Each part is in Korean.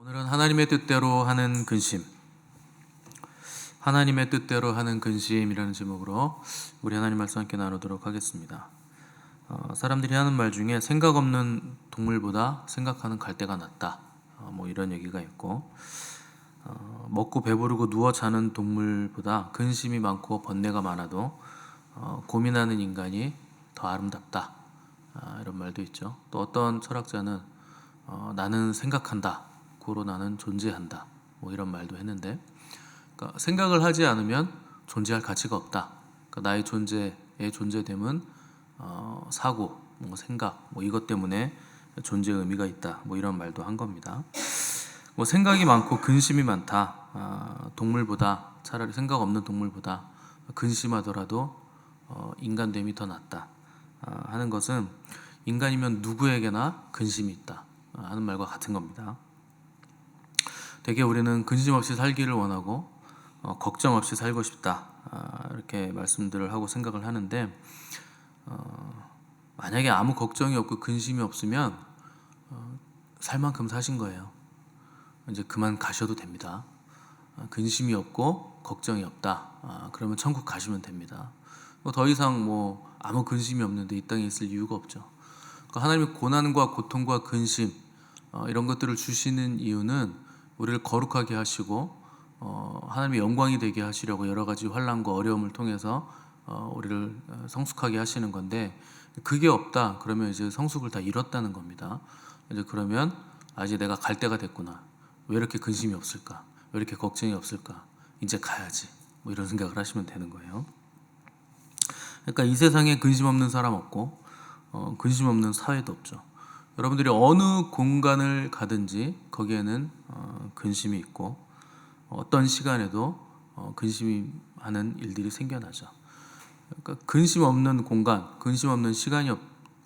오늘은 하나님의 뜻대로 하는 근심, 하나님의 뜻대로 하는 근심이라는 제목으로 우리 하나님 말씀 함께 나누도록 하겠습니다. 사람들이 하는 말 중에 생각 없는 동물보다 생각하는 갈대가 낫다, 뭐 이런 얘기가 있고, 먹고 배부르고 누워 자는 동물보다 근심이 많고 번뇌가 많아도 고민하는 인간이 더 아름답다, 이런 말도 있죠. 또 어떤 철학자는 나는 생각한다, 고로 나는 존재한다, 뭐 이런 말도 했는데, 그러니까 생각을 하지 않으면 존재할 가치가 없다. 그러니까 나의 존재의 존재됨은 사고, 뭐 생각, 뭐 이것 때문에 존재의 의미가 있다, 뭐 이런 말도 한 겁니다. 뭐 생각이 많고 근심이 많다, 동물보다, 차라리 생각 없는 동물보다 근심하더라도 인간됨이 더 낫다, 하는 것은 인간이면 누구에게나 근심이 있다, 하는 말과 같은 겁니다. 대개 우리는 근심 없이 살기를 원하고 걱정 없이 살고 싶다, 이렇게 말씀들을 하고 생각을 하는데, 만약에 아무 걱정이 없고 근심이 없으면 살 만큼 사신 거예요. 이제 그만 가셔도 됩니다. 근심이 없고 걱정이 없다, 그러면 천국 가시면 됩니다. 더 이상 뭐 아무 근심이 없는데 이 땅에 있을 이유가 없죠. 그러니까 하나님의 고난과 고통과 근심, 이런 것들을 주시는 이유는 우리를 거룩하게 하시고 하나님의 영광이 되게 하시려고 여러 가지 환난과 어려움을 통해서 우리를 성숙하게 하시는 건데, 그게 없다 그러면 이제 성숙을 다 잃었다는 겁니다. 이제 그러면 이제 내가 갈 때가 됐구나, 왜 이렇게 근심이 없을까, 왜 이렇게 걱정이 없을까, 이제 가야지, 뭐 이런 생각을 하시면 되는 거예요. 그러니까 이 세상에 근심 없는 사람 없고 근심 없는 사회도 없죠. 여러분들이 어느 공간을 가든지 거기에는 근심이 있고 어떤 시간에도 근심이 하는 일들이 생겨나죠. 그러니까 근심 없는 공간, 근심 없는 시간이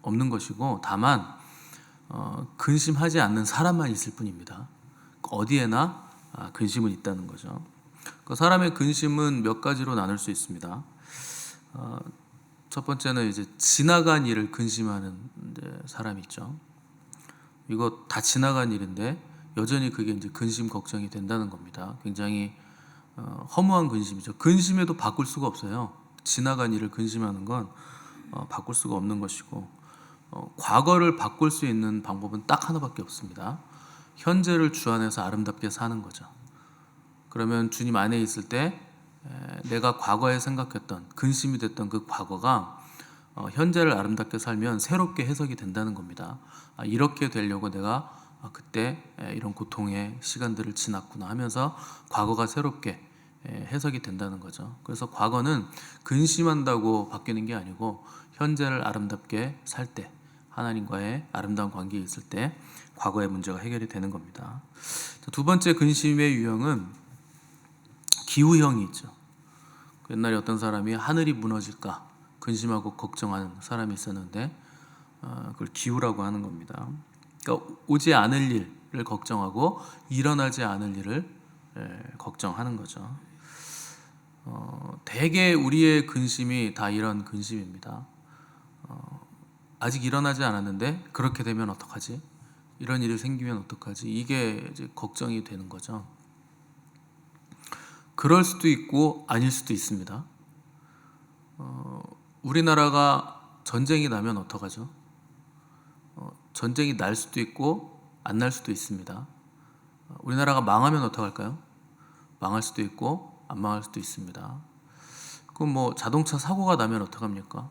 없는 것이고, 다만 근심하지 않는 사람만 있을 뿐입니다. 어디에나 근심은 있다는 거죠. 그 사람의 근심은 몇 가지로 나눌 수 있습니다. 첫 번째는 이제 지나간 일을 근심하는 사람이 있죠. 이거 다 지나간 일인데 여전히 그게 이제 근심 걱정이 된다는 겁니다. 굉장히 허무한 근심이죠. 근심에도 바꿀 수가 없어요. 지나간 일을 근심하는 건 바꿀 수가 없는 것이고, 과거를 바꿀 수 있는 방법은 딱 하나밖에 없습니다. 현재를 주 안에서 아름답게 사는 거죠. 그러면 주님 안에 있을 때 내가 과거에 생각했던, 근심이 됐던 그 과거가 현재를 아름답게 살면 새롭게 해석이 된다는 겁니다. 이렇게 되려고 내가 그때 이런 고통의 시간들을 지났구나 하면서 과거가 새롭게 해석이 된다는 거죠. 그래서 과거는 근심한다고 바뀌는 게 아니고 현재를 아름답게 살 때, 하나님과의 아름다운 관계에 있을 때 과거의 문제가 해결이 되는 겁니다. 두 번째 근심의 유형은 기후형이 있죠. 옛날에 어떤 사람이 하늘이 무너질까 근심하고 걱정하는 사람이 있었는데, 그걸 기후라고 하는 겁니다. 그러니까 오지 않을 일을 걱정하고 일어나지 않을 일을 걱정하는 거죠. 대개 우리의 근심이 다 이런 근심입니다. 아직 일어나지 않았는데 그렇게 되면 어떡하지? 이런 일이 생기면 어떡하지? 이게 이제 걱정이 되는 거죠. 그럴 수도 있고 아닐 수도 있습니다. 우리나라가 전쟁이 나면 어떡하죠? 전쟁이 날 수도 있고 안 날 수도 있습니다. 우리나라가 망하면 어떡할까요? 망할 수도 있고 안 망할 수도 있습니다. 그럼 뭐 자동차 사고가 나면 어떡합니까?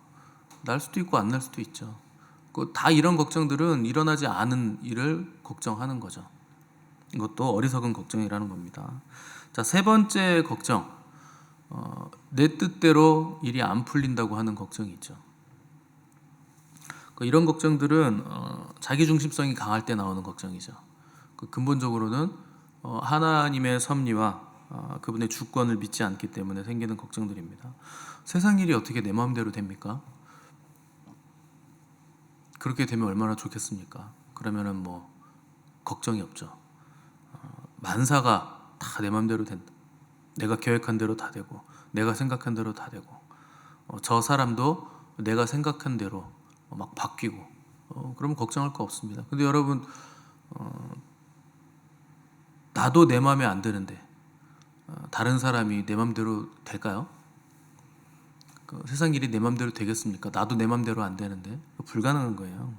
날 수도 있고 안 날 수도 있죠. 다 이런 걱정들은 일어나지 않은 일을 걱정하는 거죠. 이것도 어리석은 걱정이라는 겁니다. 자, 세 번째 걱정, 내 뜻대로 일이 안 풀린다고 하는 걱정이 있죠. 이런 걱정들은 자기중심성이 강할 때 나오는 걱정이죠. 근본적으로는 하나님의 섭리와 그분의 주권을 믿지 않기 때문에 생기는 걱정들입니다. 세상 일이 어떻게 내 마음대로 됩니까? 그렇게 되면 얼마나 좋겠습니까? 그러면은 뭐 걱정이 없죠. 만사가 다 내 마음대로 된다. 내가 계획한 대로 다 되고 내가 생각한 대로 다 되고 저 사람도 내가 생각한 대로 막 바뀌고, 그러면 걱정할 거 없습니다. 근데 여러분, 나도 내 마음에 안 드는데 다른 사람이 내 맘대로 될까요? 세상 일이 내 맘대로 되겠습니까? 나도 내 맘대로 안 되는데 불가능한 거예요.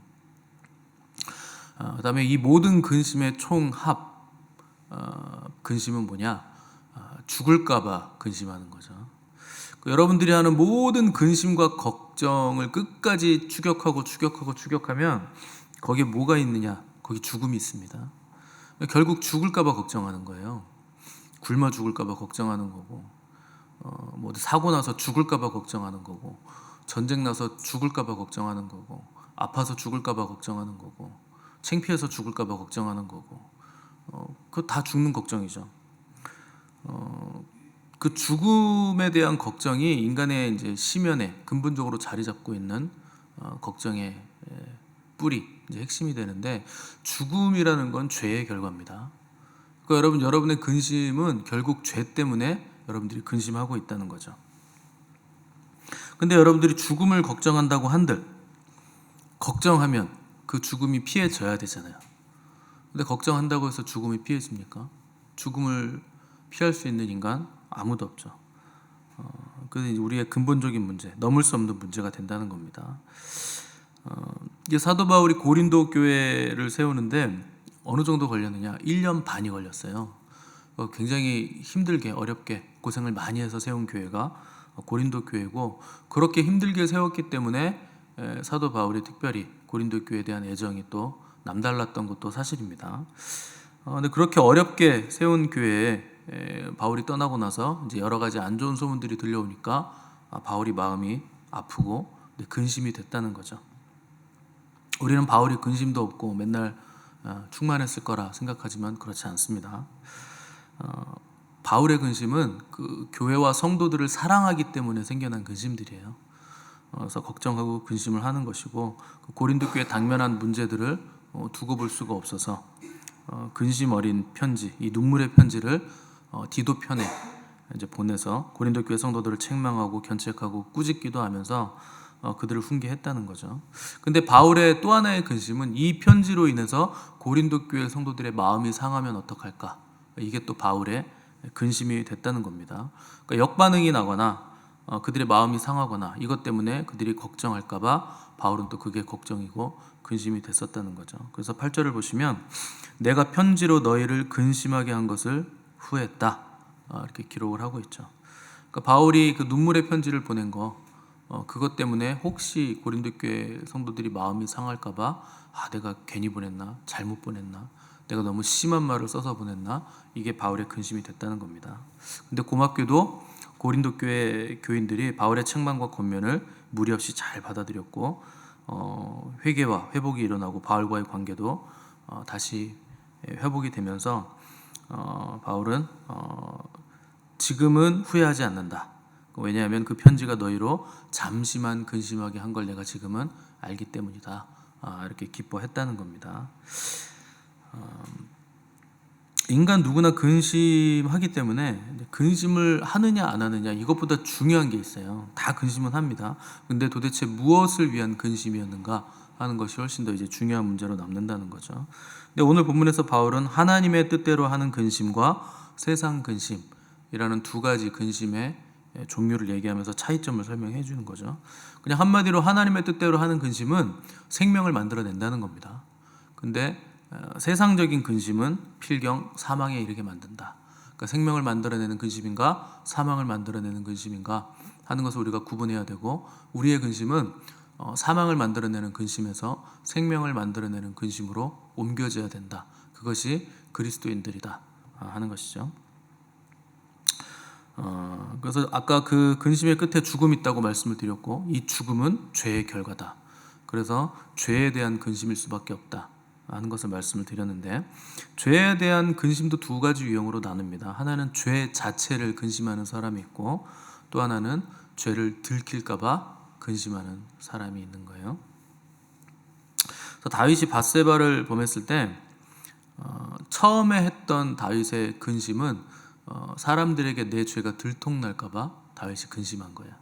그다음에 이 모든 근심의 총합 근심은 뭐냐? 죽을까봐 근심하는 거죠. 여러분들이 하는 모든 근심과 걱정을 끝까지 추격하면 거기에 뭐가 있느냐? 거기 죽음이 있습니다. 결국 죽을까봐 걱정하는 거예요. 굶어 죽을까봐 걱정하는 거고, 뭐 사고 나서 죽을까봐 걱정하는 거고, 전쟁 나서 죽을까봐 걱정하는 거고, 아파서 죽을까봐 걱정하는 거고, 창피해서 죽을까봐 걱정하는 거고, 그거 다 죽는 걱정이죠. 그 죽음에 대한 걱정이 인간의 이제 시면에 근본적으로 자리 잡고 있는 걱정의 뿌리, 이제 핵심이 되는데, 죽음이라는 건 죄의 결과입니다. 그러니까 여러분의 근심은 결국 죄 때문에 여러분들이 근심하고 있다는 거죠. 근데 여러분들이 죽음을 걱정한다고 한들 걱정하면 그 죽음이 피해져야 되잖아요. 근데 걱정한다고 해서 죽음이 피해집니까? 죽음을 피할 수 있는 인간 아무도 없죠. 그게 우리의 근본적인 문제, 넘을 수 없는 문제가 된다는 겁니다. 이게 사도 바울이 고린도 교회를 세우는데 어느 정도 걸렸느냐? 1년 반이 걸렸어요. 굉장히 힘들게 어렵게 고생을 많이 해서 세운 교회가 고린도 교회고, 그렇게 힘들게 세웠기 때문에 사도 바울이 특별히 고린도 교회에 대한 애정이 또 남달랐던 것도 사실입니다. 근데 그렇게 어렵게 세운 교회에 바울이 떠나고 나서 이제 여러 가지 안 좋은 소문들이 들려오니까 바울이 마음이 아프고 근심이 됐다는 거죠. 우리는 바울이 근심도 없고 맨날 충만했을 거라 생각하지만 그렇지 않습니다. 바울의 근심은 그 교회와 성도들을 사랑하기 때문에 생겨난 근심들이에요. 그래서 걱정하고 근심을 하는 것이고, 그 고린도 교회 당면한 문제들을 두고 볼 수가 없어서 근심 어린 편지, 이 눈물의 편지를 디도 편에 이제 보내서 고린도 교회 성도들을 책망하고 견책하고 꾸짖기도 하면서 그들을 훈계했다는 거죠. 근데 바울의 또 하나의 근심은 이 편지로 인해서 고린도 교회 성도들의 마음이 상하면 어떡할까? 이게 또 바울의 근심이 됐다는 겁니다. 그러니까 역반응이 나거나 그들의 마음이 상하거나 이것 때문에 그들이 걱정할까봐 바울은 또 그게 걱정이고 근심이 됐었다는 거죠. 그래서 8절을 보시면 내가 편지로 너희를 근심하게 한 것을 후회했다, 이렇게 기록을 하고 있죠. 그러니까 바울이 그 눈물의 편지를 보낸 거, 그것 때문에 혹시 고린도 교회 성도들이 마음이 상할까봐 내가 괜히 보냈나, 잘못 보냈나, 내가 너무 심한 말을 써서 보냈나, 이게 바울의 근심이 됐다는 겁니다. 근데 고맙게도 고린도 교회 교인들이 바울의 책망과 권면을 무리 없이 잘 받아들였고 회개와 회복이 일어나고 바울과의 관계도 다시 회복이 되면서 바울은 지금은 후회하지 않는다. 왜냐하면 그 편지가 너희로 잠시만 근심하게 한 걸 내가 지금은 알기 때문이다, 이렇게 기뻐했다는 겁니다. 인간 누구나 근심하기 때문에 근심을 하느냐 안 하느냐 이것보다 중요한 게 있어요. 다 근심은 합니다. 근데 도대체 무엇을 위한 근심이었는가 하는 것이 훨씬 더 이제 중요한 문제로 남는다는 거죠. 근데 오늘 본문에서 바울은 하나님의 뜻대로 하는 근심과 세상 근심이라는 두 가지 근심의 종류를 얘기하면서 차이점을 설명해 주는 거죠. 그냥 한마디로 하나님의 뜻대로 하는 근심은 생명을 만들어낸다는 겁니다. 근데 세상적인 근심은 필경 사망에 이르게 만든다. 그러니까 생명을 만들어내는 근심인가 사망을 만들어내는 근심인가 하는 것을 우리가 구분해야 되고, 우리의 근심은 사망을 만들어내는 근심에서 생명을 만들어내는 근심으로 옮겨져야 된다. 그것이 그리스도인들이다 하는 것이죠. 그래서 아까 그 근심의 끝에 죽음이 있다고 말씀을 드렸고, 이 죽음은 죄의 결과다. 그래서 죄에 대한 근심일 수밖에 없다 하는 것을 말씀을 드렸는데, 죄에 대한 근심도 두 가지 유형으로 나눕니다. 하나는 죄 자체를 근심하는 사람이 있고, 또 하나는 죄를 들킬까봐 근심하는 사람이 있는 거예요. 그래서 다윗이 밧세바를 범했을 때 처음에 했던 다윗의 근심은 사람들에게 내 죄가 들통날까봐 다윗이 근심한 거예요.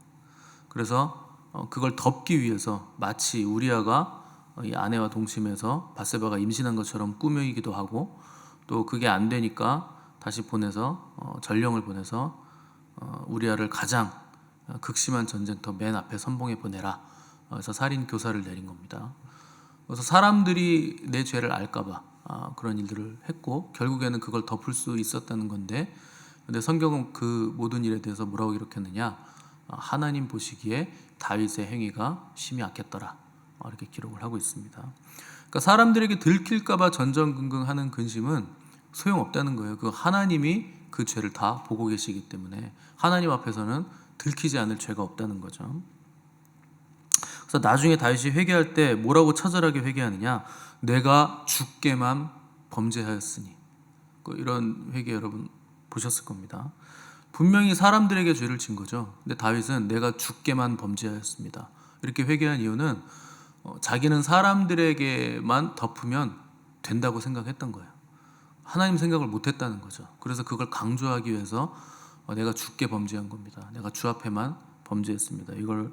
그래서 그걸 덮기 위해서 마치 우리아가 이 아내와 동침해서 밧세바가 임신한 것처럼 꾸미기도 하고, 또 그게 안 되니까 다시 보내서 전령을 보내서 우리아를 가장 극심한 전쟁터 맨 앞에 선봉에 보내라. 그래서 살인 교사를 내린 겁니다. 그래서 사람들이 내 죄를 알까봐 그런 일들을 했고 결국에는 그걸 덮을 수 있었다는 건데, 근데 성경은 그 모든 일에 대해서 뭐라고 기록했느냐? 하나님 보시기에 다윗의 행위가 심히 악했더라. 이렇게 기록을 하고 있습니다. 그러니까 사람들에게 들킬까봐 전전긍긍하는 근심은 소용없다는 거예요. 그 하나님이 그 죄를 다 보고 계시기 때문에 하나님 앞에서는 들키지 않을 죄가 없다는 거죠. 그래서 나중에 다윗이 회개할 때 뭐라고 처절하게 회개하느냐? 내가 주께만 범죄하였으니. 이런 회개 여러분 보셨을 겁니다. 분명히 사람들에게 죄를 진 거죠. 근데 다윗은 내가 주께만 범죄하였습니다. 이렇게 회개한 이유는 자기는 사람들에게만 덮으면 된다고 생각했던 거예요. 하나님 생각을 못했다는 거죠. 그래서 그걸 강조하기 위해서 내가 주께 범죄한 겁니다. 내가 주 앞에만 범죄했습니다. 이걸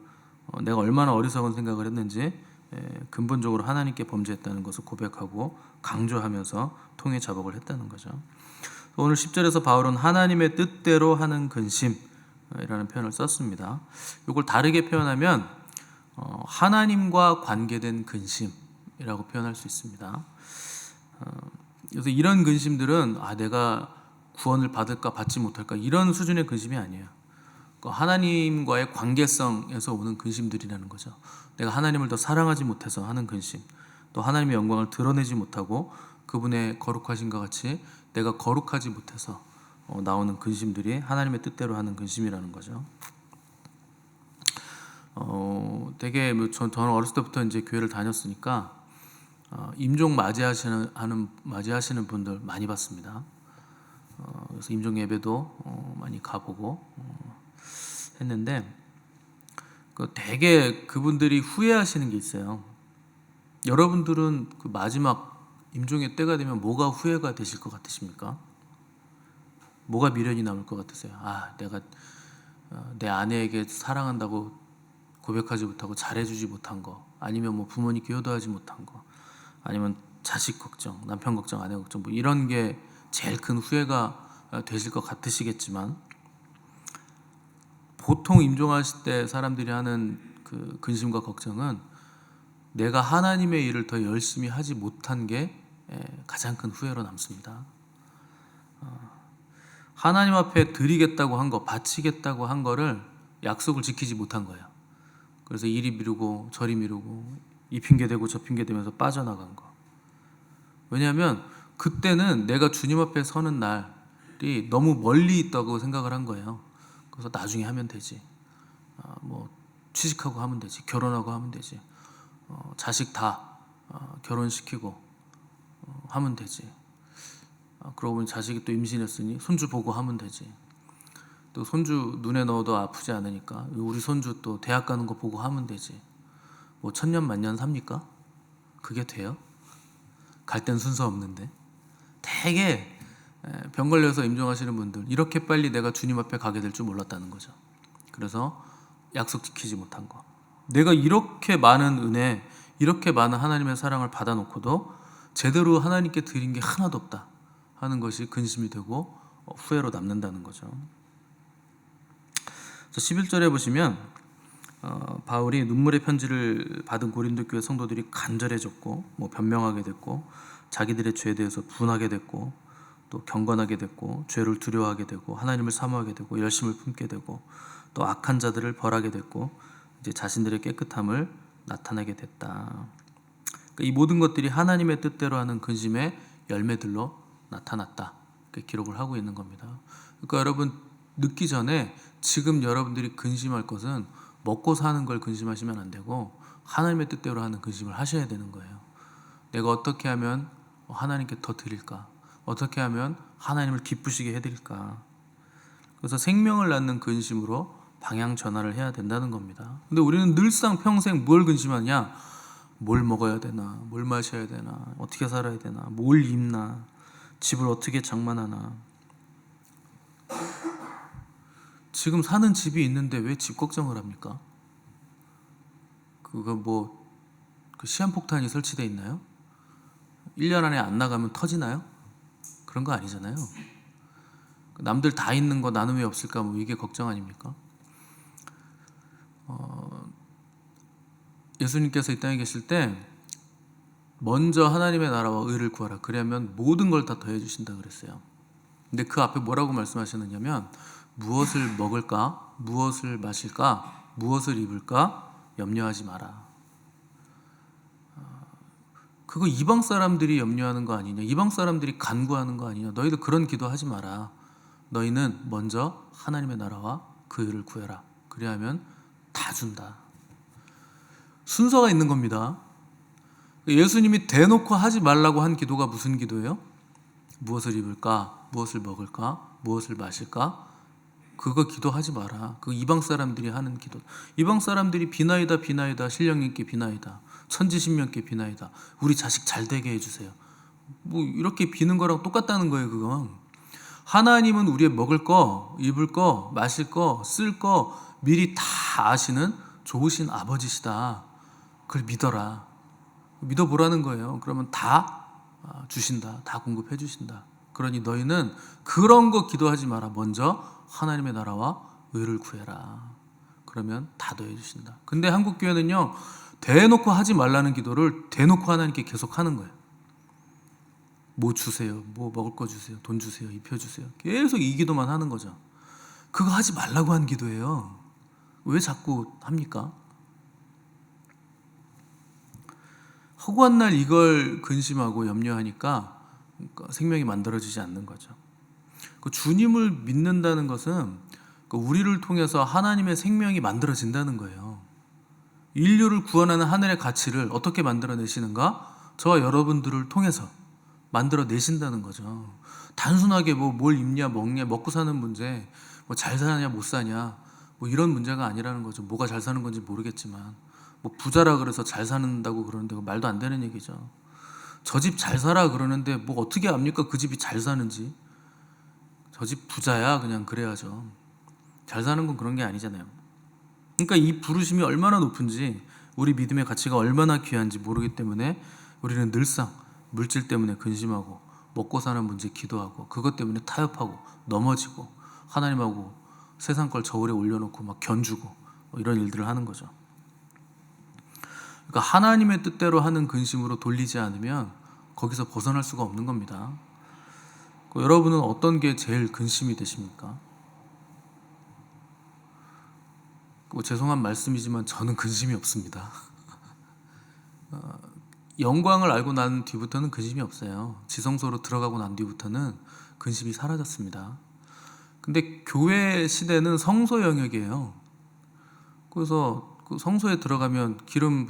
내가 얼마나 어리석은 생각을 했는지 근본적으로 하나님께 범죄했다는 것을 고백하고 강조하면서 통해 자복을 했다는 거죠. 오늘 10절에서 바울은 하나님의 뜻대로 하는 근심이라는 표현을 썼습니다. 이걸 다르게 표현하면 하나님과 관계된 근심이라고 표현할 수 있습니다. 그래서 이런 근심들은 내가 구원을 받을까 받지 못할까 이런 수준의 근심이 아니에요. 하나님과의 관계성에서 오는 근심들이라는 거죠. 내가 하나님을 더 사랑하지 못해서 하는 근심, 또 하나님의 영광을 드러내지 못하고 그분의 거룩하심과 같이 내가 거룩하지 못해서 나오는 근심들이 하나님의 뜻대로 하는 근심이라는 거죠. 되게 저는 어렸을 때부터 이제 교회를 다녔으니까 임종 맞이하시는 분들 많이 봤습니다. 그래서 임종 예배도 많이 가보고 했는데 되게 그분들이 후회하시는 게 있어요. 여러분들은 그 마지막 임종의 때가 되면 뭐가 후회가 되실 것 같으십니까? 뭐가 미련이 남을 것 같으세요? 내가 내 아내에게 사랑한다고 고백하지 못하고 잘해주지 못한 거, 아니면 뭐 부모님께 효도하지 못한 거, 아니면 자식 걱정, 남편 걱정, 아내 걱정, 뭐 이런 게 제일 큰 후회가 되실 것 같으시겠지만, 보통 임종하실 때 사람들이 하는 그 근심과 걱정은 내가 하나님의 일을 더 열심히 하지 못한 게 가장 큰 후회로 남습니다. 하나님 앞에 드리겠다고 한 거, 바치겠다고 한 거를 약속을 지키지 못한 거예요. 그래서 이리 미루고 저리 미루고 이 핑계 대고 저 핑계 대면서 빠져나간 거. 왜냐하면 그때는 내가 주님 앞에 서는 날이 너무 멀리 있다고 생각을 한 거예요. 그래서 나중에 하면 되지. 뭐 취직하고 하면 되지. 결혼하고 하면 되지. 자식 다 결혼시키고 하면 되지. 그러고 보니 자식이 또 임신했으니 손주 보고 하면 되지. 또 손주 눈에 넣어도 아프지 않으니까 우리 손주 또 대학 가는 거 보고 하면 되지. 뭐 천년 만년 삽니까? 그게 돼요? 갈 땐 순서 없는데. 되게 병 걸려서 임종하시는 분들, 이렇게 빨리 내가 주님 앞에 가게 될 줄 몰랐다는 거죠. 그래서 약속 지키지 못한 거. 내가 이렇게 많은 은혜, 이렇게 많은 하나님의 사랑을 받아놓고도 제대로 하나님께 드린 게 하나도 없다 하는 것이 근심이 되고 후회로 남는다는 거죠. 11절에 보시면 바울이 눈물의 편지를 받은 고린도 교회 성도들이 간절해졌고 뭐 변명하게 됐고 자기들의 죄에 대해서 분하게 됐고 또 경건하게 됐고 죄를 두려워하게 되고 하나님을 사모하게 되고 열심을 품게 되고 또 악한 자들을 벌하게 됐고 이제 자신들의 깨끗함을 나타내게 됐다. 그러니까 이 모든 것들이 하나님의 뜻대로 하는 근심의 열매들로 나타났다. 기록을 하고 있는 겁니다. 그러니까 여러분 늦기 전에 지금 여러분들이 근심할 것은 먹고 사는 걸 근심하시면 안 되고 하나님의 뜻대로 하는 근심을 하셔야 되는 거예요. 내가 어떻게 하면 하나님께 더 드릴까? 어떻게 하면 하나님을 기쁘시게 해드릴까? 그래서 생명을 낳는 근심으로 방향 전환을 해야 된다는 겁니다. 근데 우리는 늘상 평생 뭘 근심하냐? 뭘 먹어야 되나? 뭘 마셔야 되나? 어떻게 살아야 되나? 뭘 입나? 집을 어떻게 장만하나? 지금 사는 집이 있는데 왜 집 걱정을 합니까? 그거 뭐 그 시한폭탄이 설치되어 있나요? 1년 안에 안 나가면 터지나요? 그런 거 아니잖아요. 남들 다 있는 거 나는 왜 없을까? 뭐 이게 걱정 아닙니까? 예수님께서 이 땅에 계실 때 먼저 하나님의 나라와 의를 구하라. 그러면 모든 걸 다 더해 주신다 그랬어요. 근데 그 앞에 뭐라고 말씀하시느냐면 무엇을 먹을까? 무엇을 마실까? 무엇을 입을까? 염려하지 마라. 그거 이방 사람들이 염려하는 거 아니냐? 이방 사람들이 간구하는 거 아니냐? 너희도 그런 기도하지 마라. 너희는 먼저 하나님의 나라와 그 의를 구해라. 그래야면 다 준다. 순서가 있는 겁니다. 예수님이 대놓고 하지 말라고 한 기도가 무슨 기도예요? 무엇을 입을까? 무엇을 먹을까? 무엇을 마실까? 그거 기도하지 마라. 그 이방 사람들이 하는 기도. 이방 사람들이 비나이다 비나이다 신령님께 비나이다 천지신명께 비나이다 우리 자식 잘 되게 해주세요. 뭐 이렇게 비는 거랑 똑같다는 거예요. 그건 하나님은 우리의 먹을 거, 입을 거, 마실 거, 쓸 거 미리 다 아시는 좋으신 아버지시다. 그걸 믿어라. 믿어보라는 거예요. 그러면 다 주신다. 다 공급해 주신다. 그러니 너희는 그런 거 기도하지 마라. 먼저 하나님의 나라와 의를 구해라. 그러면 다 더해 주신다. 근데 한국 교회는요, 대놓고 하지 말라는 기도를 대놓고 하나님께 계속 하는 거예요. 뭐 주세요. 뭐 먹을 거 주세요. 돈 주세요. 입혀 주세요. 계속 이 기도만 하는 거죠. 그거 하지 말라고 한 기도예요. 왜 자꾸 합니까? 허구한 날 이걸 근심하고 염려하니까 생명이 만들어지지 않는 거죠. 주님을 믿는다는 것은 우리를 통해서 하나님의 생명이 만들어진다는 거예요. 인류를 구원하는 하늘의 가치를 어떻게 만들어내시는가? 저와 여러분들을 통해서 만들어내신다는 거죠. 단순하게 뭘 입냐 먹냐 먹고 사는 문제, 잘 사냐 못 사냐 이런 문제가 아니라는 거죠. 뭐가 잘 사는 건지 모르겠지만 부자라 그래서 잘 사는다고 그러는데 말도 안 되는 얘기죠. 저 집 잘 살아 그러는데 어떻게 압니까? 그 집이 잘 사는지. 저 집 부자야 그냥 그래야죠. 잘 사는 건 그런 게 아니잖아요. 그러니까 이 부르심이 얼마나 높은지, 우리 믿음의 가치가 얼마나 귀한지 모르기 때문에 우리는 늘상 물질 때문에 근심하고 먹고 사는 문제 기도하고 그것 때문에 타협하고 넘어지고 하나님하고 세상 걸 저울에 올려놓고 막 견주고 이런 일들을 하는 거죠. 그러니까 하나님의 뜻대로 하는 근심으로 돌리지 않으면 거기서 벗어날 수가 없는 겁니다. 여러분은 어떤 게 제일 근심이 되십니까? 죄송한 말씀이지만 저는 근심이 없습니다. 영광을 알고 난 뒤부터는 근심이 없어요. 지성소로 들어가고 난 뒤부터는 근심이 사라졌습니다. 근데 교회 시대는 성소 영역이에요. 그래서 성소에 들어가면 기름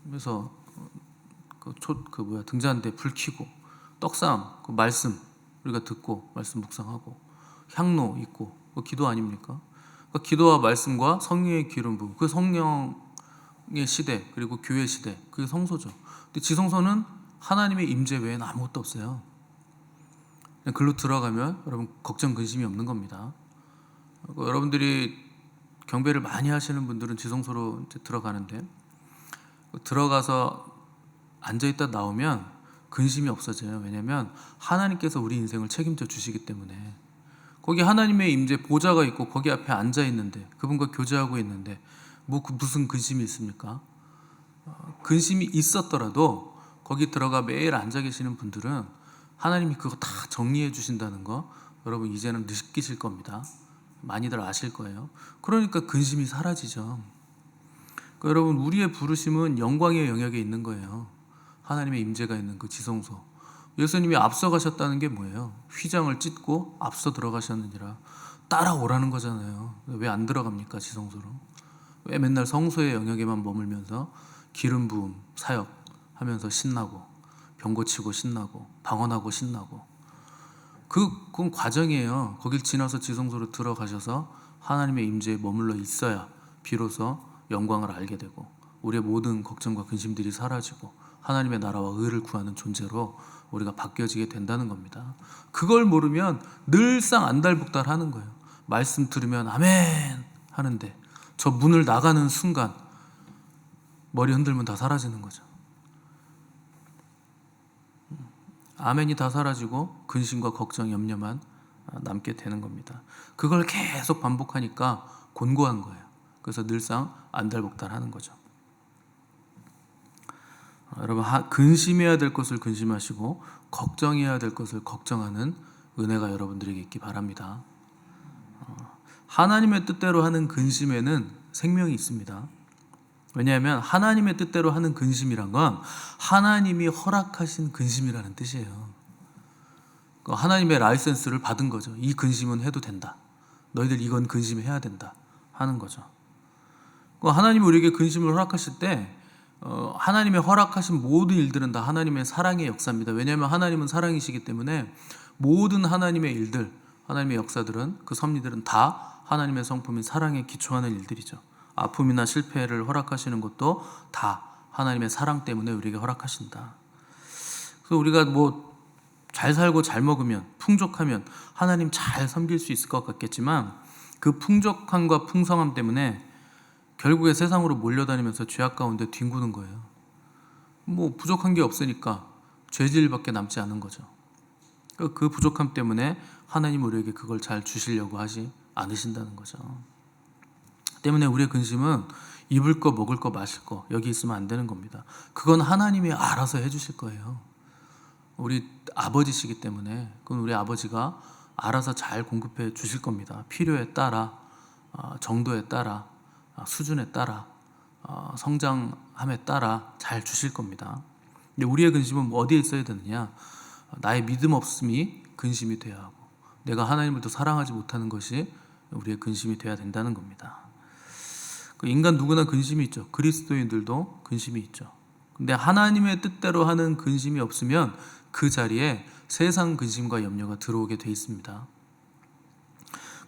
부음해서 등잔대 불 켜고 떡상 말씀 우리가 듣고 말씀 묵상하고 향로 있고 기도 아닙니까? 그러니까 기도와 말씀과 성령의 기름 부음, 그 성령의 시대 그리고 교회 시대 그게 성소죠. 근데 지성소는 하나님의 임재 외에는 아무것도 없어요. 그냥 글로 들어가면 여러분 걱정 근심이 없는 겁니다. 여러분들이 경배를 많이 하시는 분들은 지성소로 이제 들어가는데 들어가서 앉아있다 나오면 근심이 없어져요. 왜냐하면 하나님께서 우리 인생을 책임져 주시기 때문에. 거기 하나님의 임재 보좌가 있고 거기 앞에 앉아 있는데 그분과 교제하고 있는데 무슨 근심이 있습니까? 근심이 있었더라도 거기 들어가 매일 앉아 계시는 분들은 하나님이 그거 다 정리해 주신다는 거 여러분 이제는 느끼실 겁니다. 많이들 아실 거예요. 그러니까 근심이 사라지죠. 그러니까 여러분 우리의 부르심은 영광의 영역에 있는 거예요. 하나님의 임재가 있는 그 지성소. 예수님이 앞서가셨다는 게 뭐예요? 휘장을 찢고 앞서 들어가셨느니라. 따라오라는 거잖아요. 왜 안 들어갑니까? 지성소로. 왜 맨날 성소의 영역에만 머물면서 기름 부음 사역하면서 신나고 병 고치고 신나고 방언하고 신나고. 그건 과정이에요. 거길 지나서 지성소로 들어가셔서 하나님의 임재에 머물러 있어야 비로소 영광을 알게 되고 우리의 모든 걱정과 근심들이 사라지고 하나님의 나라와 의를 구하는 존재로 우리가 바뀌어지게 된다는 겁니다. 그걸 모르면 늘상 안달복달 하는 거예요. 말씀 들으면 아멘 하는데 저 문을 나가는 순간 머리 흔들면 다 사라지는 거죠. 아멘이 다 사라지고 근심과 걱정, 염려만 남게 되는 겁니다. 그걸 계속 반복하니까 곤고한 거예요. 그래서 늘상 안달복달하는 거죠. 여러분, 근심해야 될 것을 근심하시고 걱정해야 될 것을 걱정하는 은혜가 여러분들에게 있기 바랍니다. 하나님의 뜻대로 하는 근심에는 생명이 있습니다. 왜냐하면 하나님의 뜻대로 하는 근심이란 건 하나님이 허락하신 근심이라는 뜻이에요. 하나님의 라이센스를 받은 거죠. 이 근심은 해도 된다. 너희들 이건 근심해야 된다 하는 거죠. 하나님이 우리에게 근심을 허락하실 때 하나님의 허락하신 모든 일들은 다 하나님의 사랑의 역사입니다. 왜냐하면 하나님은 사랑이시기 때문에 모든 하나님의 일들, 하나님의 역사들은, 그 섭리들은 다 하나님의 성품인 사랑에 기초하는 일들이죠. 아픔이나 실패를 허락하시는 것도 다 하나님의 사랑 때문에 우리에게 허락하신다. 그래서 우리가 잘 살고 잘 먹으면, 풍족하면 하나님 잘 섬길 수 있을 것 같겠지만 그 풍족함과 풍성함 때문에 결국에 세상으로 몰려다니면서 죄악 가운데 뒹구는 거예요. 부족한 게 없으니까 죄질밖에 남지 않은 거죠. 그 부족함 때문에 하나님 우리에게 그걸 잘 주시려고 하지 않으신다는 거죠. 때문에 우리의 근심은 입을 거, 먹을 거, 마실 거 여기 있으면 안 되는 겁니다. 그건 하나님이 알아서 해주실 거예요. 우리 아버지시기 때문에 그건 우리 아버지가 알아서 잘 공급해 주실 겁니다. 필요에 따라, 정도에 따라, 수준에 따라, 성장함에 따라 잘 주실 겁니다. 근데 우리의 근심은 어디에 있어야 되느냐? 나의 믿음 없음이 근심이 돼야 하고 내가 하나님을 더 사랑하지 못하는 것이 우리의 근심이 돼야 된다는 겁니다. 인간 누구나 근심이 있죠. 그리스도인들도 근심이 있죠. 근데 하나님의 뜻대로 하는 근심이 없으면 그 자리에 세상 근심과 염려가 들어오게 돼 있습니다.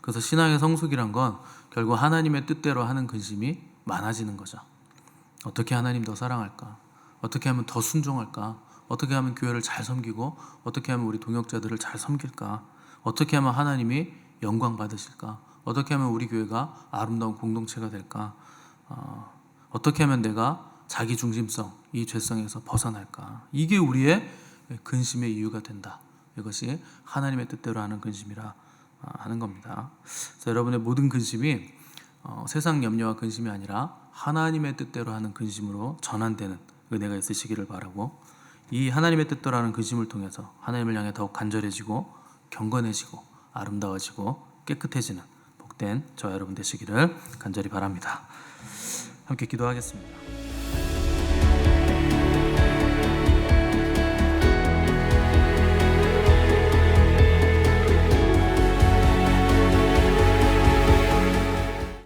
그래서 신앙의 성숙이란 건 결국 하나님의 뜻대로 하는 근심이 많아지는 거죠. 어떻게 하나님 더 사랑할까? 어떻게 하면 더 순종할까? 어떻게 하면 교회를 잘 섬기고 어떻게 하면 우리 동역자들을 잘 섬길까? 어떻게 하면 하나님이 영광 받으실까? 어떻게 하면 우리 교회가 아름다운 공동체가 될까? 어떻게 하면 내가 자기 중심성, 이 죄성에서 벗어날까? 이게 우리의 근심의 이유가 된다. 이것이 하나님의 뜻대로 하는 근심이라 하는 겁니다. 그래서 여러분의 모든 근심이 세상 염려와 근심이 아니라 하나님의 뜻대로 하는 근심으로 전환되는 은혜가 있으시기를 바라고, 이 하나님의 뜻대로 하는 근심을 통해서 하나님을 향해 더욱 간절해지고 경건해지고 아름다워지고 깨끗해지는 복된 저와 여러분 되시기를 간절히 바랍니다. 함께 기도하겠습니다.